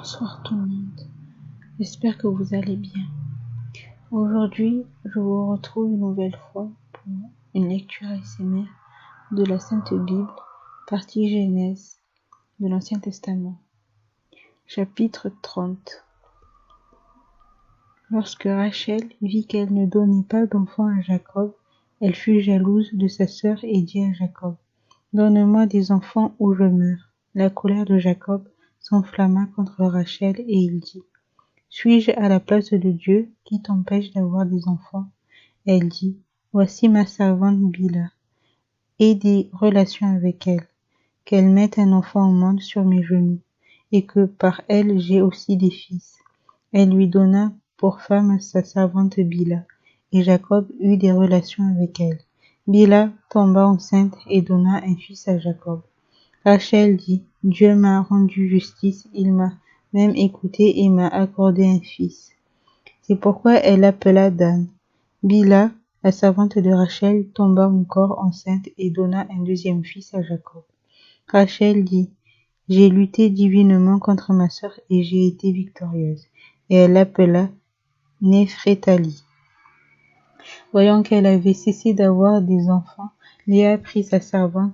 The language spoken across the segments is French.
Bonsoir tout le monde, j'espère que vous allez bien. Aujourd'hui, je vous retrouve une nouvelle fois pour une lecture ASMR de la Sainte Bible, partie Genèse de l'Ancien Testament, chapitre 30. Lorsque Rachel vit qu'elle ne donnait pas d'enfant à Jacob, elle fut jalouse de sa sœur et dit à Jacob, « Donne-moi des enfants ou je meurs. » La colère de Jacob s'enflamma contre Rachel et il dit, « Suis-je à la place de Dieu qui t'empêche d'avoir des enfants ?» Elle dit, « Voici ma servante Bilha. Aie des relations avec elle, qu'elle mette un enfant au monde sur mes genoux, et que par elle j'ai aussi des fils. » Elle lui donna pour femme sa servante Bilha, et Jacob eut des relations avec elle. Bilha tomba enceinte et donna un fils à Jacob. Rachel dit, « Dieu m'a rendu justice, il m'a même écouté et m'a accordé un fils. » C'est pourquoi elle l'appela Dan. Bilha, la servante de Rachel, tomba encore enceinte et donna un deuxième fils à Jacob. Rachel dit, « J'ai lutté divinement contre ma sœur et j'ai été victorieuse. » Et elle l'appela Néphrétali. Voyant qu'elle avait cessé d'avoir des enfants, Léa prit sa servante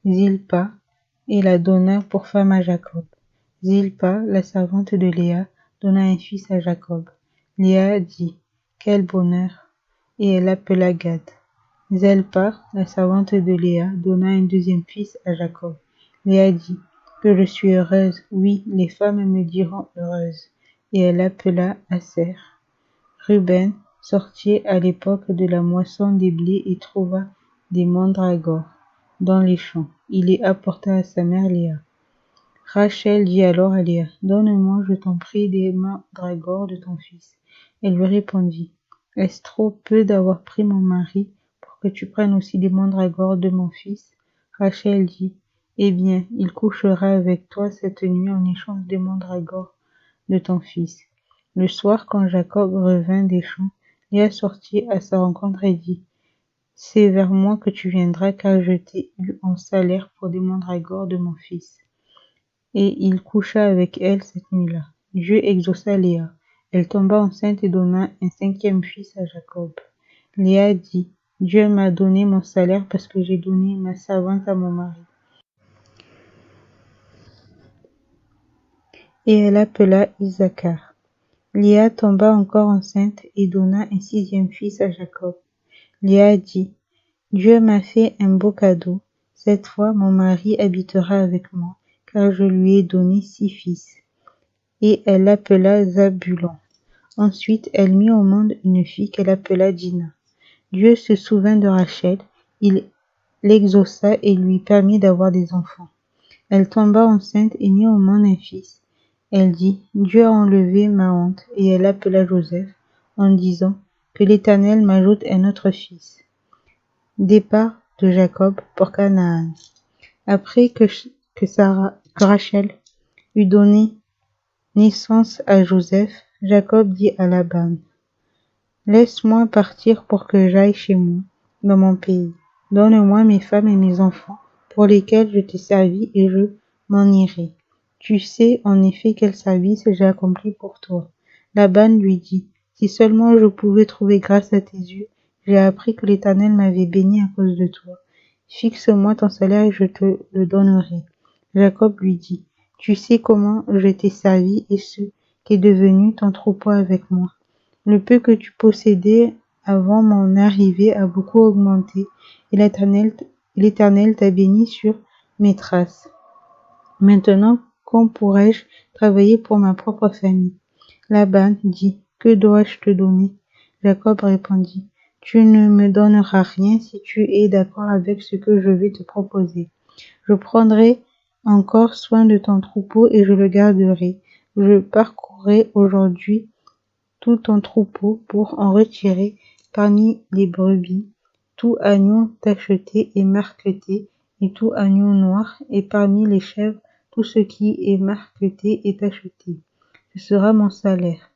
Zilpa et la donna pour femme à Jacob. Zilpa, la servante de Léa, donna un fils à Jacob. Léa dit, « Quel bonheur !» Et elle l'appela Gad. Zilpa, la servante de Léa, donna un deuxième fils à Jacob. Léa dit, « Que je suis heureuse, oui, les femmes me diront heureuse. » Et elle l'appela Aser. Ruben sortit à l'époque de la moisson des blés et trouva des mandragores dans les champs. Il les apporta à sa mère Léa. Rachel dit alors à Léa, « Donne-moi, je t'en prie, des mandragores de ton fils. » Elle lui répondit, « Est-ce trop peu d'avoir pris mon mari pour que tu prennes aussi des mandragores de mon fils ?» Rachel dit, « Eh bien, il couchera avec toi cette nuit en échange des mandragores de ton fils. » Le soir, quand Jacob revint des champs, Léa sortit à sa rencontre et dit, « C'est vers moi que tu viendras, car je t'ai eu en salaire pour des mandragores de mon fils. » Et il coucha avec elle cette nuit-là. Dieu exauça Léa. Elle tomba enceinte et donna un cinquième fils à Jacob. Léa dit, « Dieu m'a donné mon salaire parce que j'ai donné ma servante à mon mari. » Et elle appela Isaacar. Léa tomba encore enceinte et donna un sixième fils à Jacob. Léa dit, « Dieu m'a fait un beau cadeau. Cette fois, mon mari habitera avec moi, car je lui ai donné 6 fils. » Et elle l'appela Zabulon. Ensuite, elle mit au monde une fille qu'elle appela Dina. Dieu se souvint de Rachel, il l'exauça et lui permit d'avoir des enfants. Elle tomba enceinte et mit au monde un fils. Elle dit, « Dieu a enlevé ma honte, » et elle appela Joseph, en disant, « Que l'Éternel m'ajoute un autre fils. » Départ de Jacob pour Canaan. Après que Rachel eut donné naissance à Joseph, Jacob dit à Laban, « Laisse-moi partir pour que j'aille chez moi, dans mon pays. Donne-moi mes femmes et mes enfants, pour lesquels je t'ai servi, et je m'en irai. Tu sais en effet quel service j'ai accompli pour toi. » Laban lui dit, « Si seulement je pouvais trouver grâce à tes yeux, j'ai appris que l'Éternel m'avait béni à cause de toi. Fixe-moi ton salaire et je te le donnerai. » Jacob lui dit, « Tu sais comment je t'ai servi et ce qu'est devenu ton troupeau avec moi. Le peu que tu possédais avant mon arrivée a beaucoup augmenté, et l'Éternel t'a béni sur mes traces. Maintenant, quand pourrais-je travailler pour ma propre famille ?» Laban dit, « Que dois-je te donner ?» Jacob répondit, « Tu ne me donneras rien si tu es d'accord avec ce que je vais te proposer. Je prendrai encore soin de ton troupeau et je le garderai. Je parcourrai aujourd'hui tout ton troupeau pour en retirer parmi les brebis tout agneau tacheté et marqueté et tout agneau noir, et parmi les chèvres tout ce qui est marqueté et tacheté. Ce sera mon salaire.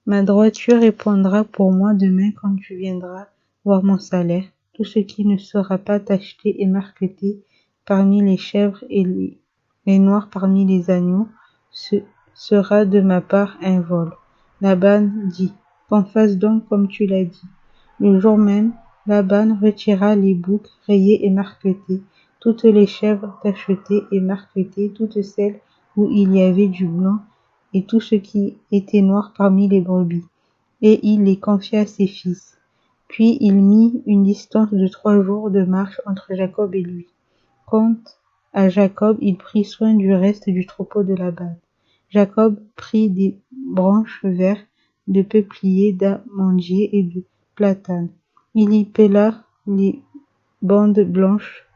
Ma droiture répondra pour moi demain quand tu viendras voir mon salaire. Tout ce qui ne sera pas tacheté et marqueté parmi les chèvres et les noirs parmi les agneaux, sera de ma part un vol. Laban dit, qu'on fasse donc comme tu l'as dit. Le jour même, Laban retira les boucs rayés et marquetés, toutes les chèvres tachetées et marquetées, toutes celles où il y avait du blanc, et tout ce qui était noir parmi les brebis, et il les confia à ses fils. Puis il mit une distance de 3 jours de marche entre Jacob et lui. Quant à Jacob, il prit soin du reste du troupeau de Laban. Jacob prit des branches vertes, de peupliers, d'amandiers et de platanes. Il y pela les bandes blanches,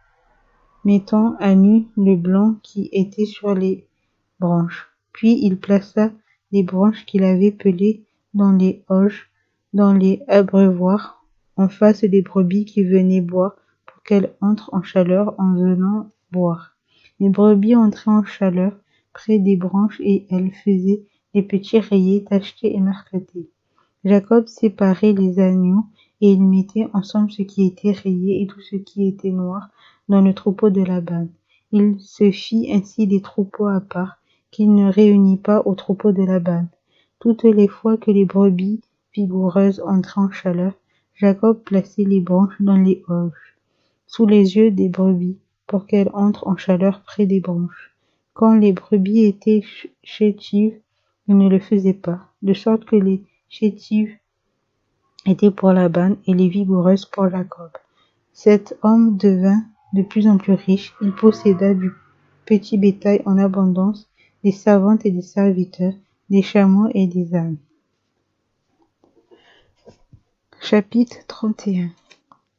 mettant à nu le blanc qui était sur les branches. Puis il plaça les branches qu'il avait pelées dans les auges, dans les abreuvoirs, en face des brebis qui venaient boire, pour qu'elles entrent en chaleur en venant boire. Les brebis entraient en chaleur près des branches et elles faisaient des petits rayés tachetés et marquetés. Jacob séparait les agneaux et il mettait ensemble ce qui était rayé et tout ce qui était noir dans le troupeau de Laban. Il se fit ainsi des troupeaux à part, qu'il ne réunit pas au troupeau de Laban. Toutes les fois que les brebis vigoureuses entraient en chaleur, Jacob plaçait les branches dans les auges, sous les yeux des brebis, pour qu'elles entrent en chaleur près des branches. Quand les brebis étaient chétives, il ne le faisait pas, de sorte que les chétives étaient pour Laban et les vigoureuses pour Jacob. Cet homme devint de plus en plus riche. Il posséda du petit bétail en abondance, des servantes et des serviteurs, des chameaux et des ânes. Chapitre 31.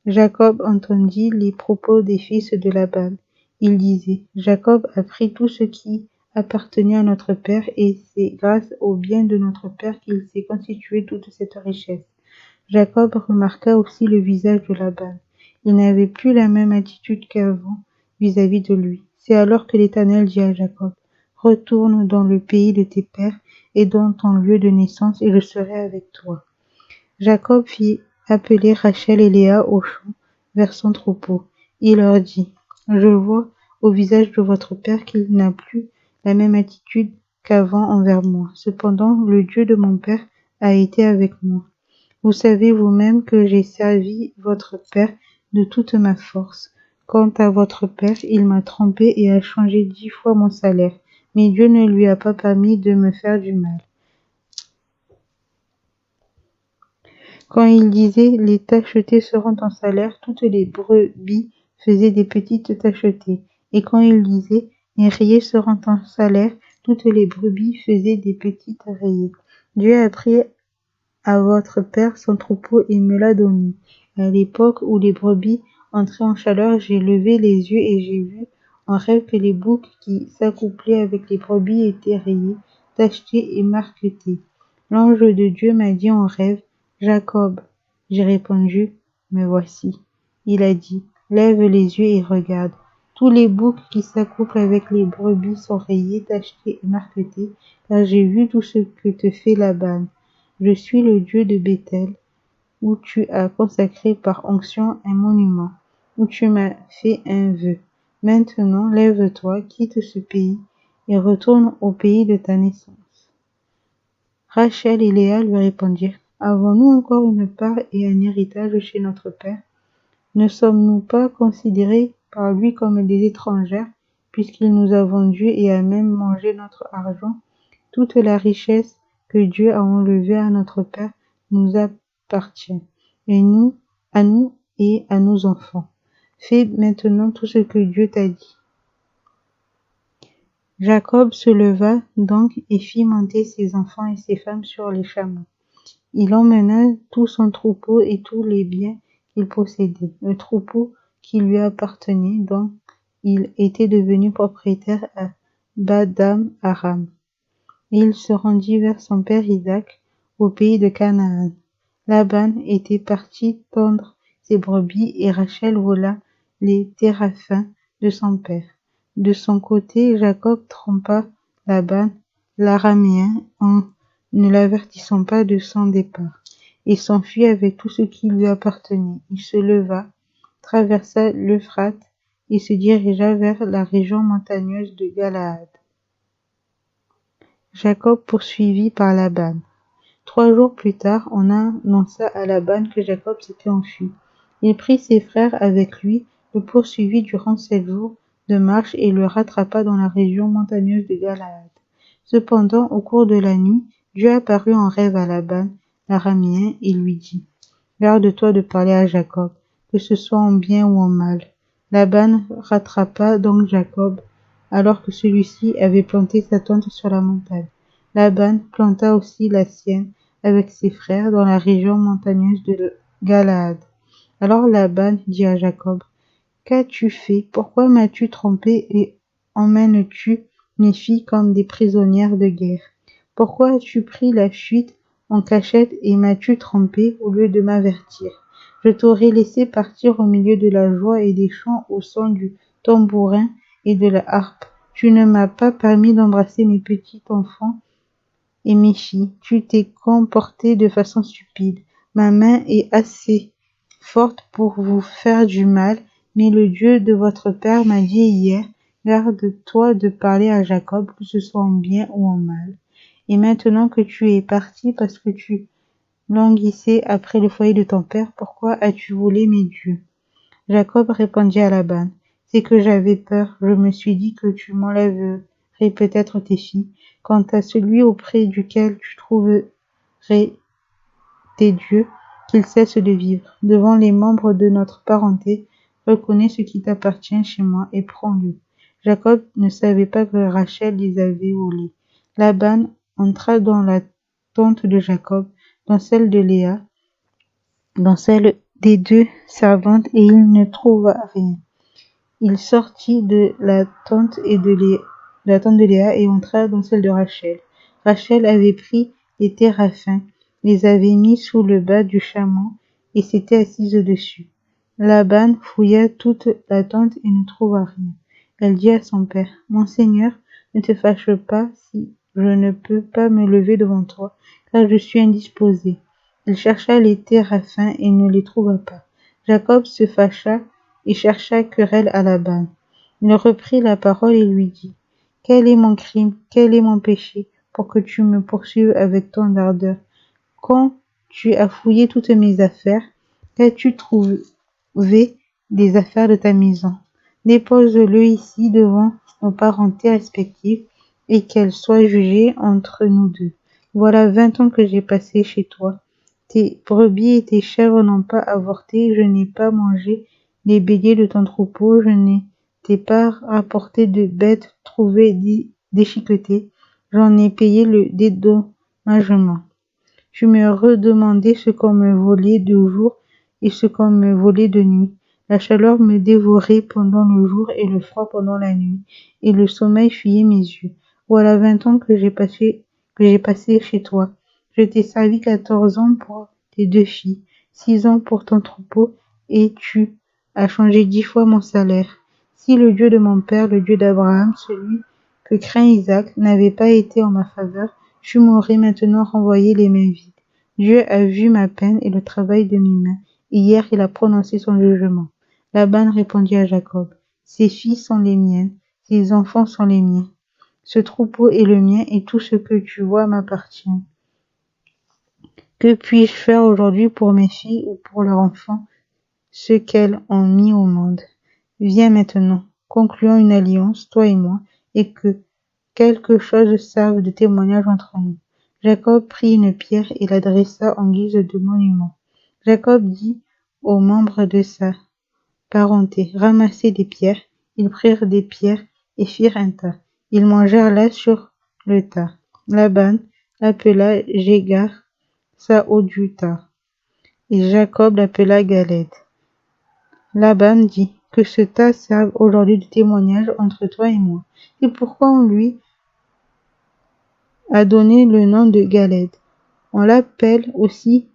Jacob entendit les propos des fils de Laban. Il disait, Jacob a pris tout ce qui appartenait à notre père, et c'est grâce au bien de notre père qu'il s'est constitué toute cette richesse. Jacob remarqua aussi le visage de Laban. Il n'avait plus la même attitude qu'avant vis-à-vis de lui. C'est alors que l'Éternel dit à Jacob, retourne dans le pays de tes pères et dans ton lieu de naissance, et je serai avec toi. Jacob fit appeler Rachel et Léa au champ vers son troupeau. Il leur dit, je vois au visage de votre père qu'il n'a plus la même attitude qu'avant envers moi. Cependant, le Dieu de mon père a été avec moi. Vous savez vous-même que j'ai servi votre père de toute ma force. Quant à votre père, il m'a trompé et a changé 10 fois mon salaire, mais Dieu ne lui a pas permis de me faire du mal. Quand il disait, les tachetés seront ton salaire, toutes les brebis faisaient des petites tachetées. Et quand il disait, les rayés seront ton salaire, toutes les brebis faisaient des petites rayées. Dieu a pris à votre père son troupeau et me l'a donné. À l'époque où les brebis entraient en chaleur, j'ai levé les yeux et j'ai vu en rêve que les boucs qui s'accouplaient avec les brebis étaient rayés, tachetés et marquetés. L'ange de Dieu m'a dit en rêve, Jacob. J'ai répondu, me voici. Il a dit, lève les yeux et regarde. Tous les boucs qui s'accouplent avec les brebis sont rayés, tachetés et marquetés, car j'ai vu tout ce que te fait Laban. Je suis le Dieu de Béthel, où tu as consacré par onction un monument, où tu m'as fait un vœu. Maintenant, lève-toi, quitte ce pays, et retourne au pays de ta naissance. Rachel et Léa lui répondirent, avons-nous encore une part et un héritage chez notre père? Ne sommes-nous pas considérés par lui comme des étrangères, puisqu'il nous a vendus et a même mangé notre argent? Toute la richesse que Dieu a enlevée à notre père nous appartient, et à nous et à nos enfants. Fais maintenant tout ce que Dieu t'a dit. Jacob se leva donc et fit monter ses enfants et ses femmes sur les chameaux. Il emmena tout son troupeau et tous les biens qu'il possédait, le troupeau qui lui appartenait, dont il était devenu propriétaire à Badam Aram. Et il se rendit vers son père Isaac, au pays de Canaan. Laban était parti tondre ses brebis et Rachel vola les téraphins de son père. De son côté, Jacob trompa Laban, l'araméen, en ne l'avertissant pas de son départ, et s'enfuit avec tout ce qui lui appartenait. Il se leva, traversa l'Euphrate et se dirigea vers la région montagneuse de Galaad. Jacob poursuivi par Laban. 3 jours plus tard, on annonça à Laban que Jacob s'était enfui. Il prit ses frères avec lui, le poursuivit durant 7 jours de marche et le rattrapa dans la région montagneuse de Galaad. Cependant, au cours de la nuit, Dieu apparut en rêve à Laban, l'araméen, et lui dit: Garde-toi de parler à Jacob, que ce soit en bien ou en mal. Laban rattrapa donc Jacob, alors que celui-ci avait planté sa tente sur la montagne. Laban planta aussi la sienne avec ses frères dans la région montagneuse de Galaad. Alors Laban dit à Jacob: Qu'as-tu fait? Pourquoi m'as-tu trompé et emmènes-tu mes filles comme des prisonnières de guerre? Pourquoi as-tu pris la fuite en cachette et m'as-tu trompé au lieu de m'avertir? Je t'aurais laissé partir au milieu de la joie et des chants au son du tambourin et de la harpe. Tu ne m'as pas permis d'embrasser mes petits enfants et mes filles. Tu t'es comporté de façon stupide. Ma main est assez forte pour vous faire du mal, mais le Dieu de votre père m'a dit hier: Garde-toi de parler à Jacob, que ce soit en bien ou en mal. Et maintenant que tu es parti parce que tu languissais après le foyer de ton père, pourquoi as-tu volé mes dieux? Jacob répondit à Laban: C'est que j'avais peur, je me suis dit que tu m'enlèverais peut-être tes filles. Quant à celui auprès duquel tu trouverais tes dieux, qu'il cesse de vivre. Devant les membres de notre parenté, reconnais ce qui t'appartient chez moi et prends-le. Jacob ne savait pas que Rachel les avait volés. Laban entra dans la tente de Jacob, dans celle de Léa, dans celle des 2 servantes, et il ne trouva rien. Il sortit de la tente de Léa et entra dans celle de Rachel. Rachel avait pris les téraphins, les avait mis sous le bas du chameau et s'était assise dessus. Laban fouilla toute la tente et ne trouva rien. Elle dit à son père: Mon Seigneur, ne te fâche pas si je ne peux pas me lever devant toi, car je suis indisposé. Il chercha les téraphins et ne les trouva pas. Jacob se fâcha et chercha querelle à Laban. Il reprit la parole et lui dit: Quel est mon crime? Quel est mon péché pour que tu me poursuives avec tant d'ardeur? Quand tu as fouillé toutes mes affaires, qu'as-tu trouvé des affaires de ta maison? Dépose-le ici devant nos parentés respectifs et qu'elle soit jugée entre nous deux. Voilà 20 ans que j'ai passé chez toi. Tes brebis et tes chèvres n'ont pas avorté, je n'ai pas mangé les béliers de ton troupeau, je ne t'ai pas rapporté de bêtes trouvées déchiquetées, j'en ai payé le dédommagement. Tu me redemandais ce qu'on me volait de jour et ce qu'on me volait de nuit. La chaleur me dévorait pendant le jour et le froid pendant la nuit, et le sommeil fuyait mes yeux. Voilà 20 ans que j'ai passé chez toi. Je t'ai servi 14 ans pour tes 2 filles, 6 ans pour ton troupeau, et tu as changé 10 fois mon salaire. Si le Dieu de mon père, le Dieu d'Abraham, celui que craint Isaac, n'avait pas été en ma faveur, tu m'aurais maintenant renvoyé les mains vides. Dieu a vu ma peine et le travail de mes mains, et hier il a prononcé son jugement. Laban répondit à Jacob: Ces filles sont les miennes, ces enfants sont les miens. Ce troupeau est le mien et tout ce que tu vois m'appartient. Que puis-je faire aujourd'hui pour mes filles ou pour leurs enfants, ce qu'elles ont mis au monde? Viens maintenant, concluons une alliance, toi et moi, et que quelque chose serve de témoignage entre nous. Jacob prit une pierre et la dressa en guise de monument. Jacob dit aux membres de sa parenté: Ramassez des pierres. Ils prirent des pierres et firent un tas. Ils mangèrent là sur le tas. Laban l'appela Jégar, sa haut du tas, et Jacob l'appela Galed. Laban dit: Que ce tas serve aujourd'hui de témoignage entre toi et moi. C'est pourquoi on lui a donné le nom de Galed. On l'appelle aussi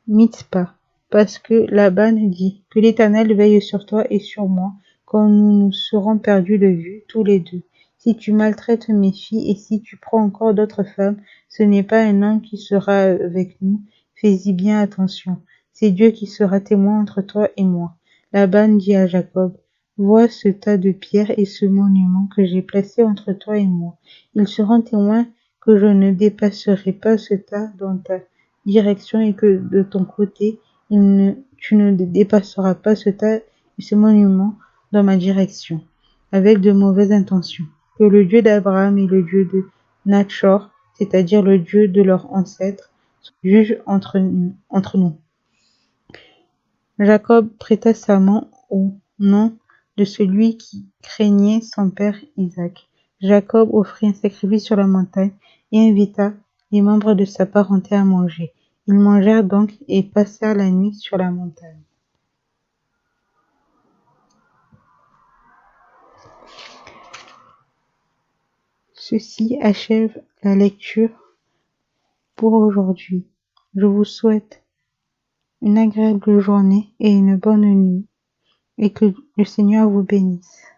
Mitzpah, parce que Laban dit: Que l'Éternel veille sur toi et sur moi, quand nous serons perdus de vue, tous les deux. Si tu maltraites mes filles et si tu prends encore d'autres femmes, ce n'est pas un homme qui sera avec nous. Fais-y bien attention. C'est Dieu qui sera témoin entre toi et moi. Laban dit à Jacob: Vois ce tas de pierres et ce monument que j'ai placé entre toi et moi. Ils seront témoins que je ne dépasserai pas ce tas dans ta direction et que de ton côté, tu ne dépasseras pas ce tas et ce monument dans ma direction, avec de mauvaises intentions. Que le Dieu d'Abraham et le Dieu de Nachor, c'est-à-dire le Dieu de leurs ancêtres, juge entre nous. Jacob prêta sa main au nom de celui qui craignait son père Isaac. Jacob offrit un sacrifice sur la montagne et invita les membres de sa parenté à manger. Ils mangèrent donc et passèrent la nuit sur la montagne. Ceci achève la lecture pour aujourd'hui. Je vous souhaite une agréable journée et une bonne nuit et que le Seigneur vous bénisse.